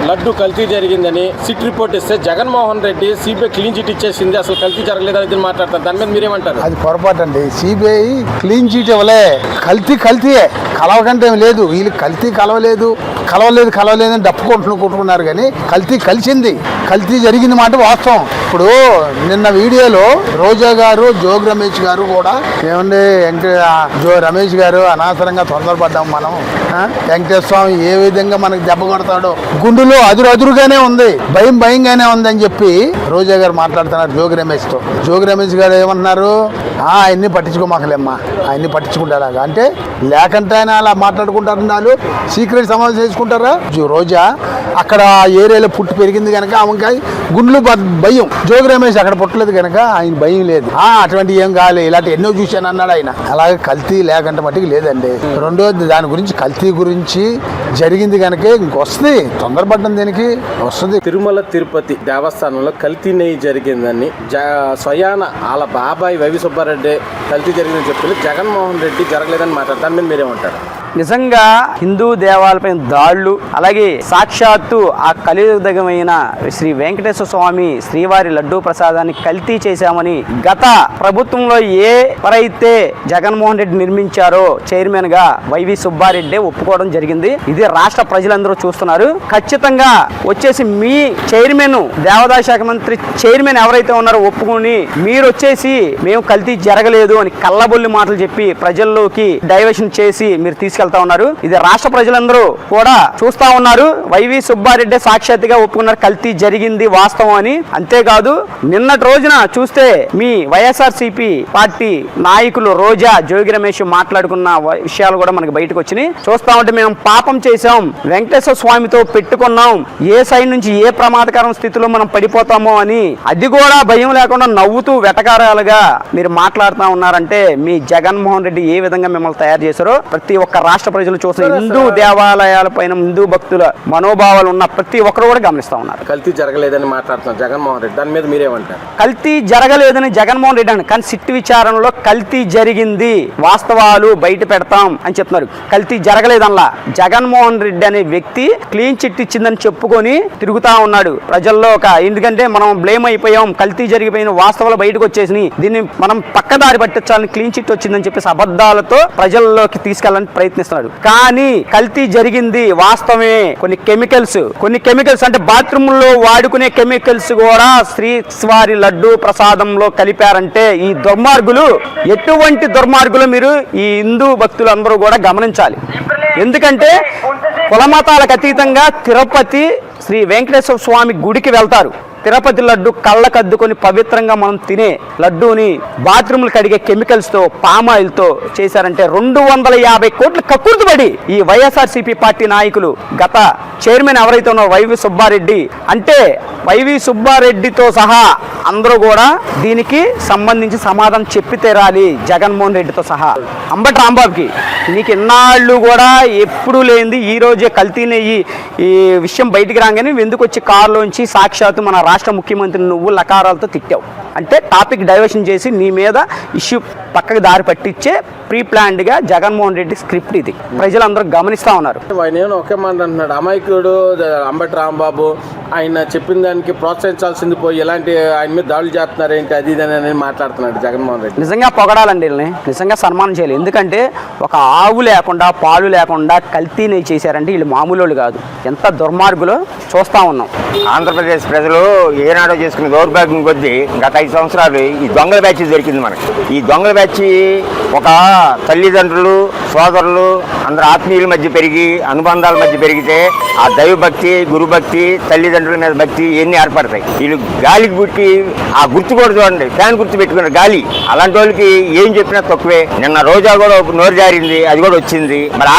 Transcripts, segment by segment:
లడ్డు కల్తీ జరిగిందని SIT report ఇస్తే Jaganmohan Reddy CBI clean chit ఇచ్చేసింది, అసలు కల్తీ జరగలేదని మాట్లాడతారు. దాని మీద మీరేమంటారు? అది పొరపాటు అండి. సిబిఐ క్లీన్ చిట్ ఇవ్వలే, కల్తీయే, కలవకంటే ఏం లేదు. వీళ్ళు కలవలేదు అని కొట్టుకున్నారు కానీ కల్తీ కలిసింది, కల్తీ జరిగింది మాట వాస్తవం. ఇప్పుడు నిన్న వీడియోలో రోజా గారు, జోగి రమేష్ గారు కూడా ఏమండి రమేష్ గారు అనవసరంగా తొందరపడ్డాం మనం, వెంకటేశ్వర స్వామి ఏ విధంగా మనకు దెబ్బ కొడతాడో గుండెలో అదురుగానే ఉంది, భయంగానే ఉంది అని చెప్పి రోజా గారు మాట్లాడుతున్నారు జోగి రమేష్ గారు ఏమన్నారు, ఆయన్ని పట్టించుకోమాకలేమ్మా, ఆయన్ని పట్టించుకుంటారా అంటే లేకంటే ఆయన అలా మాట్లాడుకుంటారు, వాళ్ళు సీక్రెట్ సమావేశం చేసుకుంటారా. రోజా అక్కడ ఏరియాలో పుట్టి పెరిగింది కనుక ఆమెకి గుండెలు భయం, జోగి రమేష్ అక్కడ పుట్టలేదు కనుక ఆయన భయం లేదు. అటువంటి ఏం కాలే, ఇలాంటి ఎన్నో చూశాను అన్నాడు ఆయన. అలాగే కల్తీ లేకంటే మట్టికి లేదండి. రెండోది దాని గురించి కల్తీ గురించి జరిగింది కనుక ఇంకొస్తుంది, తొందరపడ్డం దీనికి వస్తుంది. తిరుమల తిరుపతి దేవస్థానంలో కల్తీ నెయ్యి జరిగిందని స్వయాన వాళ్ళ బాబాయ్ వైవి సుబ్బారెడ్డి కల్తీ జరిగిందని చెప్తుంది. జగన్మోహన్ రెడ్డి జరగలేదని మాట్లాడతారు. దాని మీద మీరేమంటారు? నిజంగా హిందూ దేవాలయపై దాళ్లు, అలాగే సాక్షాత్తు ఆ కలియుగమైన శ్రీ వెంకటేశ్వర స్వామి శ్రీవారి లడ్డూ ప్రసాదాన్ని కల్తీ చేశామని గత ప్రభుత్వంలో ఎవరైతే జగన్మోహన్ రెడ్డి నిర్మించారో చైర్మన్ గా వైవి సుబ్బారెడ్డి ఒప్పుకోవడం జరిగింది. ఇది రాష్ట్ర ప్రజలందరూ చూస్తున్నారు. ఖచ్చితంగా వచ్చేసి మీ చైర్మన్, దేవాదాయ శాఖ మంత్రి చైర్మన్ ఎవరైతే ఉన్నారో ఒప్పుకొని మీరు వచ్చేసి మేము కల్తీ జరగలేదు అని కళ్ళబొల్లి మాటలు చెప్పి ప్రజల్లోకి డైవర్షన్ చేసి మీరు తీసుకెళ్తా ఉన్నారు. ఇది రాష్ట్ర ప్రజలందరూ కూడా చూస్తా ఉన్నారు. వైవి సుబ్బారెడ్డి సాక్షాత్తుగా ఒప్పుకున్నారు కల్తీ జరిగింది వాస్తవం అని. అంతేకాదు నిన్నటి రోజున చూస్తే మీ వైఎస్ఆర్సీపీ పార్టీ నాయకులు రోజా, జోగి రమేష్ మాట్లాడుకున్న విషయాలు కూడా మనకి బయటకు వచ్చినాయి. చూస్తా ఉంటే మేము పాపం చేశాం, వెంకటేశ్వర స్వామితో పెట్టుకున్నాం, ఏ సైడ్ నుంచి ఏ ప్రమాదకరం స్థితిలో మనం పడిపోతామో అని, అది కూడా భయం లేకుండా నవ్వుతూ వెటకారాలుగా మీరు మాట్లాడుతూ ఉన్నారంటే మీ జగన్మోహన్ రెడ్డి ఏ విధంగా మిమ్మల్ని తయారు చేశారో ప్రతి ఒక్క రాష్ట్ర ప్రజలు చూస్తున్న హిందూ దేవాలయాల పైన హిందూ భక్తుల మనోభావాలు ఉన్న ప్రతి ఒక్కరు కూడా గమనిస్తా ఉన్నారు. కల్తీ జరగలేదని మాట్లాడుతున్నారు జగన్మోహన్ రెడ్డి. దాని మీద మీరేమంటారు? కల్తీ జరగలేదని జగన్మోహన్ రెడ్డి అని, కానీ సిట్ విచారణలో కల్తీ జరిగింది, వాస్తవాలు బయట పెడతాం అని చెప్తున్నారు. కల్తీ జరగలేదనలా. జగన్మోహన్ రెడ్డి అనే వ్యక్తి క్లీన్ చిట్ ఇచ్చిందని చెప్పుకొని తిరుగుతా ఉన్నాడు ప్రజల్లో. ఎందుకంటే మనం బ్లేమ్ అయిపోయాం, కల్తీ జరిగిపోయిన వాస్తవాలు బయటకు వచ్చేసి దీన్ని మనం పక్కదారి పట్టించాలని క్లీన్ చిట్ వచ్చిందని చెప్పేసి అబద్ధాలతో ప్రజల్లోకి తీసుకెళ్ళాలని ప్రయత్నిస్తున్నాడు. కానీ కల్తీ జరిగింది వాస్తవమే. కొన్ని కెమికల్స్ అంటే బాత్రూమ్ లో వాడుకునే కెమికల్స్ కూడా శ్రీవారి లడ్డూ ప్రసాదంలో కలిపారంటే ఈ దుర్మార్గులు ఎటువంటి దుర్మార్గులు మీరు ఈ హిందూ భక్తులు అందరూ కూడా గమనించాలి. ఎందుకంటే కులమతాలకు అతీతంగా తిరుపతి శ్రీ వెంకటేశ్వర స్వామి గుడికి వెళ్తారు. తిరుపతి లడ్డు కళ్ళకద్దుకొని పవిత్రంగా మనం తినే లడ్డూని బాత్రూమ్లు కడిగే కెమికల్స్తో, పామాయిల్తో చేశారంటే 250 కోట్లు కక్కుర్తిపడి ఈ వైఎస్ఆర్సీపీ పార్టీ నాయకులు, గత చైర్మన్ ఎవరైతే ఉన్నారో వైవి సుబ్బారెడ్డి, అంటే వైవి సుబ్బారెడ్డితో సహా అందరూ కూడా దీనికి సంబంధించి సమాధానం చెప్పి తీరాలి. జగన్మోహన్ రెడ్డితో సహా అంబటి రాంబాబుకి నీకు ఇన్నాళ్ళు కూడా ఎప్పుడూ లేనిది ఈ రోజే కల్తీ నెయ్యి ఈ విషయం బయటికి రాగానే ఎందుకు వచ్చి కారులోంచి సాక్షాత్తు మన రాష్ట్ర ముఖ్యమంత్రి నువ్వు లకారాలతో తిట్టావు అంటే టాపిక్ డైవర్షన్ చేసి నీ మీద ఇష్యూ పక్కకు దారి పట్టించే ప్రీ ప్లాన్డ్గా జగన్మోహన్ రెడ్డి స్క్రిప్ట్ ఇది. ప్రజలందరూ గమనిస్తూ ఉన్నారు. నేను ఒకే మాట అంటున్నాడు, అమాయకుడు అంబటి రాంబాబు, ఆయన చెప్పిన దానికి ప్రోత్సహించాల్సింది పోయి ఇలాంటి ఆయన మీద దాడులు చేస్తున్నారు ఏంటి అది ఇది అని మాట్లాడుతున్నాడు జగన్మోహన్ రెడ్డి. నిజంగా పొగడాలండి వీళ్ళని, నిజంగా సన్మానం చేయాలి. ఎందుకంటే ఒక ఆవు లేకుండా పాలు లేకుండా కల్తీ నెయ్యి చేశారంటే వీళ్ళు మామూలు వాళ్ళు కాదు, ఎంత దుర్మార్గులో చూస్తూ ఉన్నాం. ఆంధ్రప్రదేశ్ ప్రజలు ఏనాడో చేసుకున్న దౌర్భాగ్యం కొద్దీ గత 5 సంవత్సరాలు ఈ దొంగల బ్యాచ్ దొరికింది మనకి. ఈ దొంగల బ్యాచ్ ఒక తల్లిదండ్రులు, సోదరులు అందరు ఆత్మీయుల మధ్య పెరిగి, అనుబంధాల మధ్య పెరిగితే ఆ దైవభక్తి, గురుభక్తి, తల్లిదండ్రుల మీద భక్తి ఇవన్నీ ఏర్పడతాయి. వీళ్ళు గాలికి పుట్టి ఆ గుర్తు కూడా చూడండి, ఫ్యాన్ గుర్తు పెట్టుకున్నారు గాలి. అలాంటి వాళ్ళకి ఏం చెప్పినా తక్కువే. నిన్న రోజా కూడా ఒక నోరు జారింది, అది కూడా వచ్చింది. మరి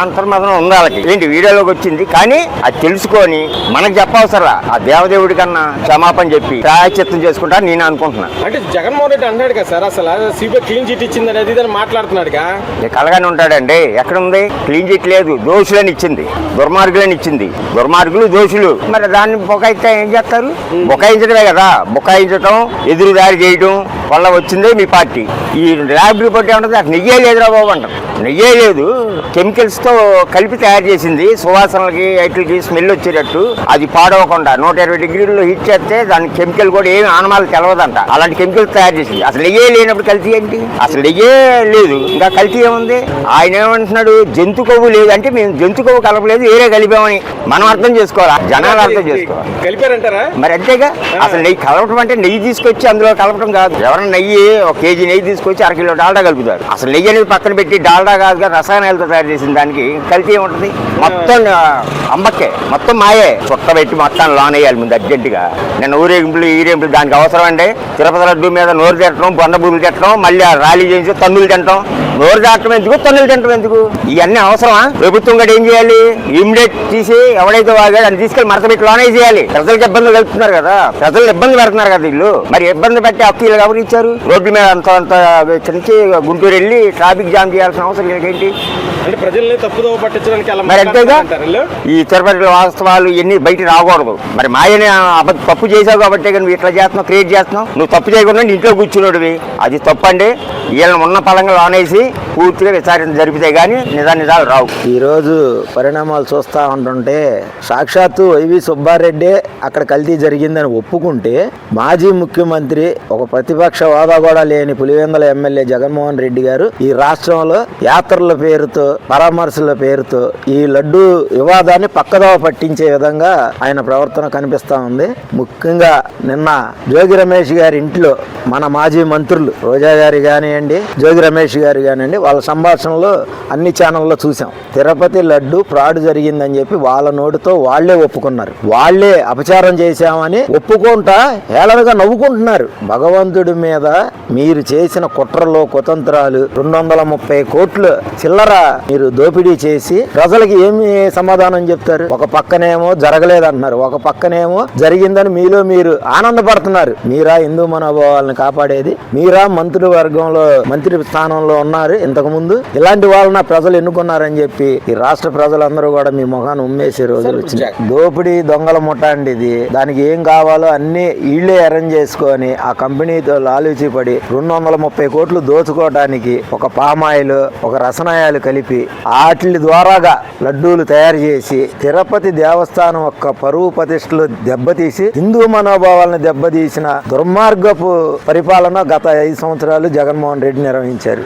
అంతర్మతం ఉంది వాళ్ళకి, ఏంటి వీడియోలోకి వచ్చింది. కానీ అది తెలుసుకొని మనకు చెప్పవసరా, ఆ దేవదేవుడి కన్నా క్షమాపణ చెప్పి ప్రాయశ్చిత్తం చేసుకుంటారు నేను అనుకుంటున్నాను. అంటే జగన్మోహన్ రెడ్డి అన్నాడు కదా సార్, అసలు సిబిఐ క్లీన్ చిట్ ఇచ్చింది అనేది మాట్లాడుతున్నాడుగా. కలగానే ఉంటాడండి. ఎక్కడ ఉంది క్లీన్ చిట్? లేదు, దోషులని ఇచ్చింది, దుర్మార్గులని ఇచ్చింది. దుర్మార్గులు, దోషులు. మరి దాన్ని బొకాయిస్తే ఏం చేస్తారు? బొకాయించడమే కదా. బొకాయించడం, ఎదురుదారి చేయడం, వల్ల వచ్చిందే మీ పార్టీ. ఈ ల్యాబ్ రిపోర్ట్ ఏమంటుంది, అసలు నెయ్యే లేదురా బాబు అంటారు. నెయ్యే లేదు, కెమికల్స్తో కలిపి తయారు చేసింది, సువాసనలకి వాటికి స్మెల్ వచ్చేటట్టు. అది పాడవకుండా 120 డిగ్రీల్లో హీట్ చేస్తే దాని కెమికల్ కూడా ఏమి ఆనమాలు తెలవదంట. అలాంటి కెమికల్స్ తయారు చేసింది. అసలు నెయ్యే లేనప్పుడు కల్తీ ఏంటి? అసలు నెయ్యే లేదు, ఇంకా కల్తీ ఏముంది? ఆయన ఏమంటున్నాడు, జంతు కొవ్వు లేదు అంటే మేము జంతు కొవ్వు కలపలేదు, వేరే కలిపామని మనం అర్థం చేసుకోవాలి, జనాలు అర్థం చేసుకోవాలి. కలిపారంటారా? మరి అంతేగా. అసలు నెయ్యి కలపడం అంటే నెయ్యి తీసుకొచ్చి అందులో కలపడం కాదు. ఎవరైనా నెయ్యి 1 కేజీ నెయ్యి తీసుకొచ్చి 1 కిలో డాల్డా కలుపుతారు. అసలు నెయ్యి అనేది పక్కన పెట్టి డాల్డా కాదుగా రసాయనాలతో తయారు చేసిన దానికి కల్తీ ఏముంటుంది? మొత్తం అమ్మకే, మొత్తం మాయే. చుట్ట పెట్టి మొత్తం లోన్ వేయాలి ముందు అర్జెంటుగా. నేను ఊరేగింపులు ఈరేగింపులు దానికి అవసరం అండి. తిరుపతి లడ్డు మీద నోరు తిట్టడం, బొండ బూరులు తిట్టడం, మళ్ళీ ర్యాలీ చేసి తన్నులు తింటాం. నోరు దాటం ఎందుకు, తన్నులు తింటాం ఎందుకు? ఇవన్నీ అవసరమా? ప్రభుత్వం కూడా ఏం చేయాలి, ఇమ్మీడియట్ తీసి ఎవడైతే వాగాడు అని తీసుకెళ్ళి మరతపెట్టి లోనే చేయాలి. ప్రజలకు ఇబ్బందులు కలుపుతున్నారు కదా, ప్రజలు ఇబ్బంది పెడుతున్నారు కదా వీళ్ళు. మరి ఇబ్బంది పెట్టి అప్పీలు ఎవరు ఇచ్చారు? రోడ్డు మీద అంత నుంచి గుంటూరు వెళ్ళి ట్రాఫిక్ జామ్ చేయాల్సిన అవసరం ఏంటి? అంటే ప్రజల్ని తప్పుదోవ పట్టించడానికి అలా మరి అంతేగా. మాట్లాడుతుంటారు. ఈ తిరుపతి వాస్తవాలు ఇవన్నీ బయట రాకూడదు. మరి మాయని తప్పు చేసావు కాబట్టి నువ్వు ఇట్లా చేస్తున్నావు, క్రియేట్ చేస్తున్నావు. నువ్వు తప్పు చేయకుండా ఇంట్లో కూర్చున్నాడువి, అది తప్పు అండి. వీళ్ళని ఉన్న పలంగా లోనేసి పూర్తిగా విచారణ జరిపితే గానీ నిజాలు రావు. ఈరోజు పరిణామాలు చూస్తూ ఉంటుంటే సాక్షాత్తు వైవి సుబ్బారెడ్డి అక్కడ కల్తీ జరిగిందని ఒప్పుకుంటే, మాజీ ముఖ్యమంత్రి ఒక ప్రతిపక్ష హోదా కూడా లేని పులివెందుల ఎమ్మెల్యే జగన్మోహన్ రెడ్డి గారు ఈ రాష్ట్రంలో యాత్రల పేరుతో, పరామర్శల పేరుతో ఈ లడ్డు వివాదాన్ని పక్కదోవ పట్టించే విధంగా ఆయన ప్రవర్తన కనిపిస్తూ ఉంది. ముఖ్యంగా నిన్న జోగి రమేష్ గారి ఇంట్లో మన మాజీ మంత్రులు రోజా గారి కానివ్వండి, జోగి రమేష్ గారు కానివ్వండి, వాళ్ళ సంభాషణలో అన్ని ఛానల్లో చూసాం. తిరుపతి లడ్డు ఫ్రాడ్ జరిగిందని చెప్పి వాళ్ళ నోటితో వాళ్లే ఒప్పుకున్నారు. వాళ్లే అపచారం చేశామని ఒప్పుకుంటా హేళనగా నవ్వుకుంటున్నారు. భగవంతుడి మీద మీరు చేసిన కుట్రలో కుతంత్రాలు 230 కోట్లు చిల్లర మీరు దోపిడీ చేసి ప్రజలకి ఏమి సమాధానం చెప్తారు? ఒక పక్కనేమో జరగలేదంటున్నారు, ఒక పక్కనేమో జరిగిందని మీలో మీరు ఆనందపడుతున్నారు. మీరా హిందూ మనోభావాలను కాపాడేది? మీరా మంత్రి వర్గంలో మంత్రి స్థానంలో ఉన్నారు ఇంతకు ముందు? ఇలాంటి వాళ్ళని ప్రజలు ఎన్నుకున్నారని చెప్పి ఈ రాష్ట్ర ప్రజలందరూ కూడా మీ ముఖాన్ని ఉమ్మేసే రోజులు వచ్చినాయి. దోపిడీ దొంగల ముఠ అండి ఇది. దానికి ఏం కావాలో అన్ని వీళ్ళే అరేంజ్ చేసుకొని ఆ కంపెనీతో లాలూచి పడి 230 కోట్లు దోచుకోవడానికి ఒక పామాయిల్, ఒక రసనాయాలు కలిపి వాటి ద్వారాగా లడ్డూలు తయారు చేసి తిరుపతి దేవస్థానం యొక్క పరువు ప్రతిష్టలు దెబ్బతీసి హిందూ మనోభావాలను దెబ్బతీసిన దుర్మార్గపు పరిపాలన గత 5 సంవత్సరాలు జగన్మోహన్ రెడ్డి నిర్వహించారు.